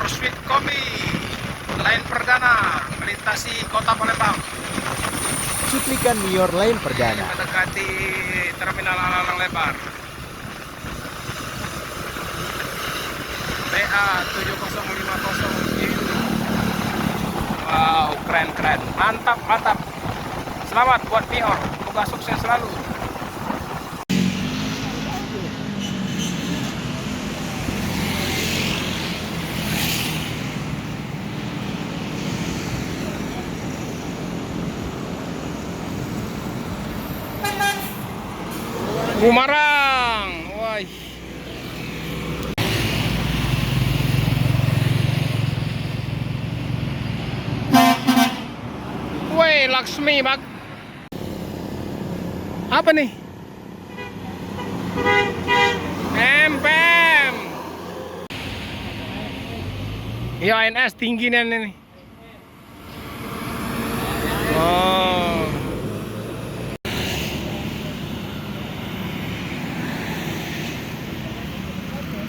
Pursuit Kombi Line perdana melintasi kota Palembang. Cuplikan Mior Line perdana. Mendekati terminal Alang Lebar. PA 7050. Wow, keren. Mantap. Selamat buat Mior. Semoga sukses selalu. Bumarang. Wah. Woi, Laksmi, bak. Apa nih? Empem. Ya, ANS tinggi nih. Oh.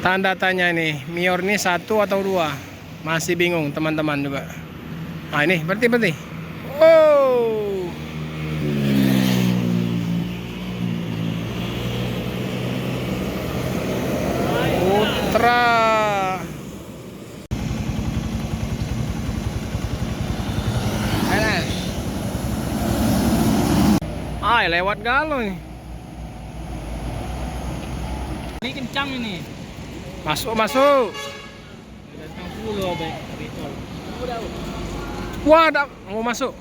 Tanda tanya nih, Mior ini 1 atau 2? Masih bingung teman-teman juga. Nah ini berarti. Oh. Putra. Lewat galau nih. Ini kencang ini. Masuk. Datang dulu baik tol. Wah, mau masuk.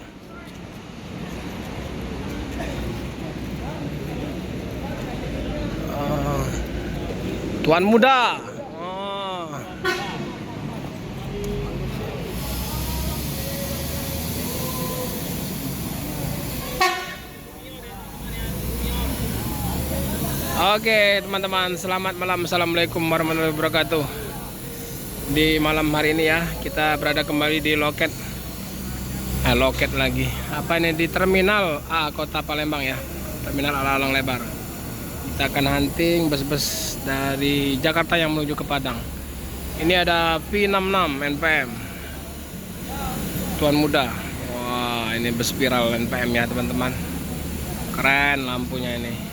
Tuan muda. Oke teman-teman, selamat malam. Assalamualaikum warahmatullahi wabarakatuh. Di malam hari ini ya, kita berada kembali di loket. Loket lagi. Apa ini, di Terminal A Kota Palembang ya. Terminal Alang Lebar. Kita akan hunting bus-bus dari Jakarta yang menuju ke Padang. Ini ada V66 NPM. Tuan muda. Wah, ini bus spiral NPM ya teman-teman. Keren lampunya ini.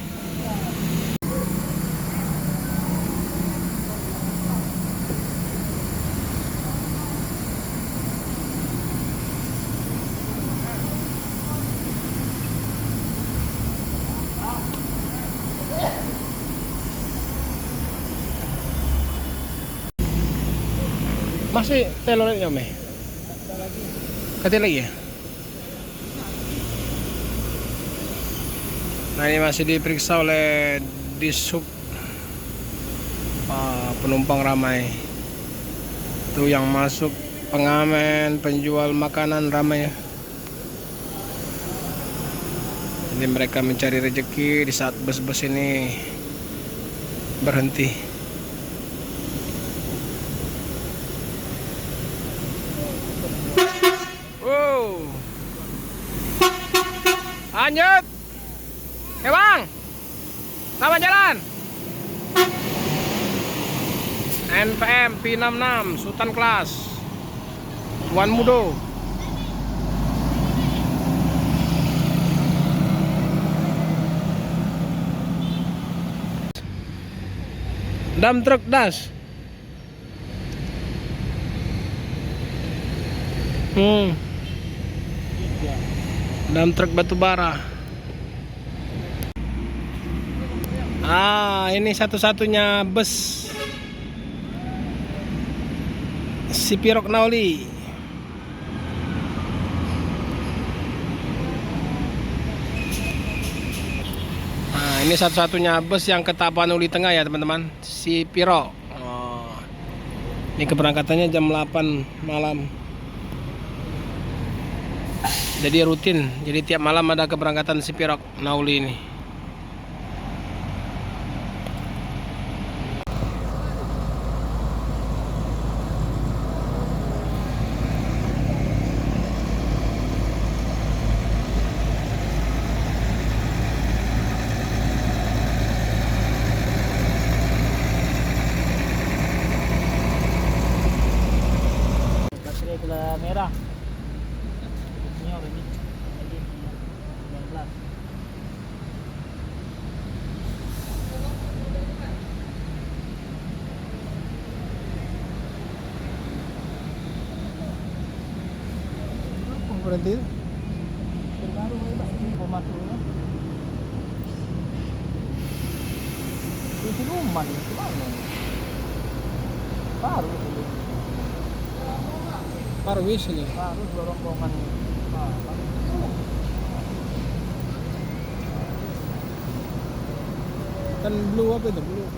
Masih telurnya me? Kati lagi ya? Nah ini masih diperiksa oleh Dishub. Penumpang ramai. Itu yang masuk pengamen, penjual makanan ramai ya. Jadi mereka mencari rezeki di saat bus-bus ini berhenti. Lanjut. Bang. Selamat jalan. NPM P66 Sultan Kelas. Tuan Mudo. Dam truk das. Dam truk batu bara. Ini satu-satunya bus Sipirok Nauli. Ini satu-satunya bus yang ke Tapanuli Tengah ya teman-teman, Sipirok. Ini keberangkatannya jam 8 malam. Jadi rutin, jadi tiap malam ada keberangkatan Sipirok Nauli ini. merah. Mior ini. Lagi 19. Berhenti. Terbaru bebas ini pematunya. Di siluman itu mana? Baru itu. Parwis ini. Baru dua rombongan. Ah, Kan blue apa itu? Blue.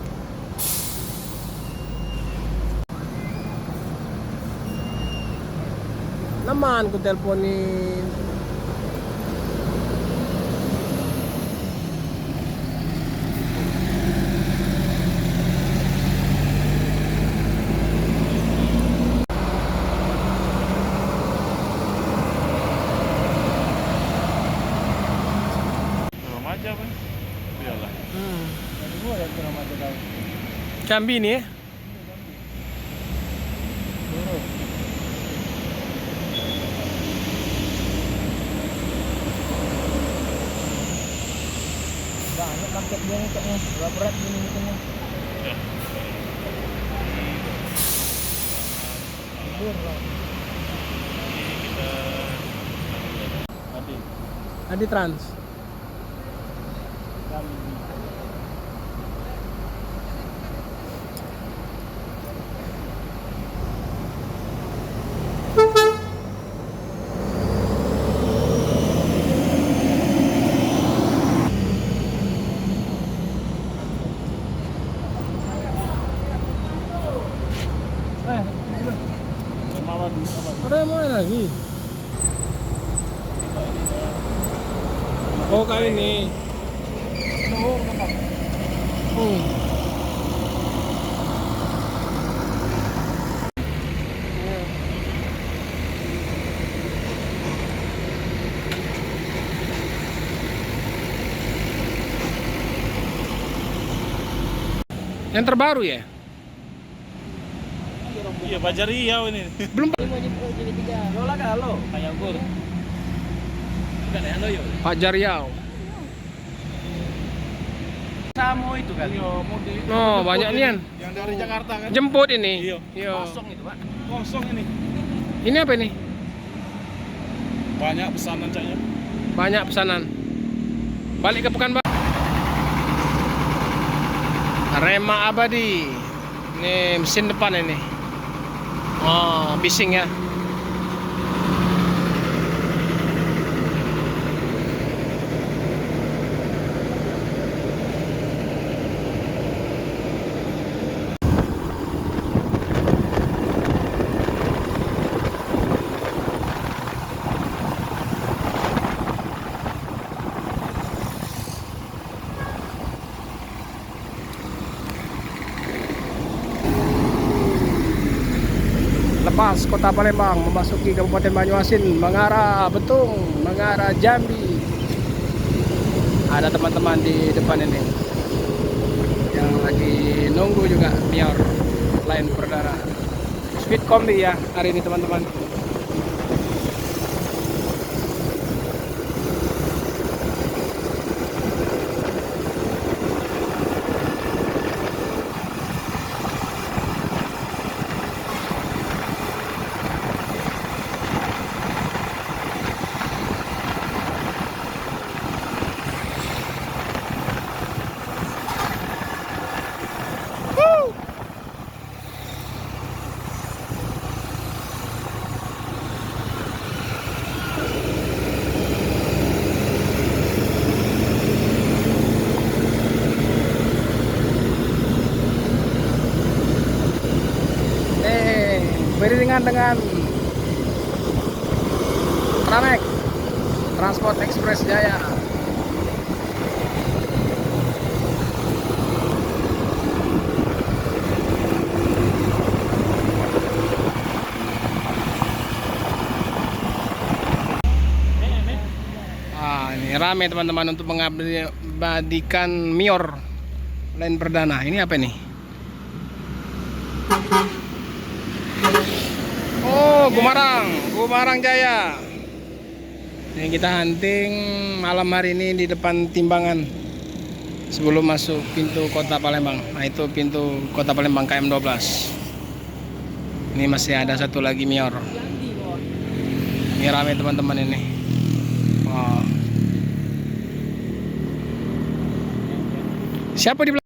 Naman ko teleponin. Remaja kan? Iyalah. dari gua ya ke remaja tahu. Cambi nih ya. Dulu. Banyak paket dia ngikatnya, berapa berat ini ngikatnya. Ya. Libur lah. Kita tadi Adi Trans. Jam Mawan apa? Ada yang mana lagi? Oh kayak ini. Hmm. Yang terbaru ya? Iya, Bajar Riau ini. Belum Yola kalau kayak gur. Bukan ya, lo yo. Fajar Riau. Samo itu kan. Oh, banyak nian. Yang dari Jakarta kan? Jemput ini. Iya. Iya. Kosong itu, Pak. Kosong ini. Ini apa ini? Banyak pesanan caknya. Banyak pesanan. Balik ke Pekanbaru. Rema Abadi. Ini mesin depan ini. Oh, bising ya. Lepas Kota Palembang memasuki Kabupaten Banyuasin mengarah Betung, mengarah Jambi. Ada teman-teman di depan ini yang lagi nunggu juga Mior Line Perdana. Speed kombi ya hari ini teman-teman. Beriringan dengan Tramek Transport Express Jaya. Ini rame teman-teman untuk mengabadikan Mior Line Perdana. Ini apa nih? Oh, Oh, Gumarang Jaya. Ini kita hunting malam hari ini di depan timbangan sebelum masuk pintu kota Palembang. Nah, itu pintu kota Palembang KM 12. Ini masih ada satu lagi Mior. Ini rame teman-teman ini. Wow. Siapa di belakang?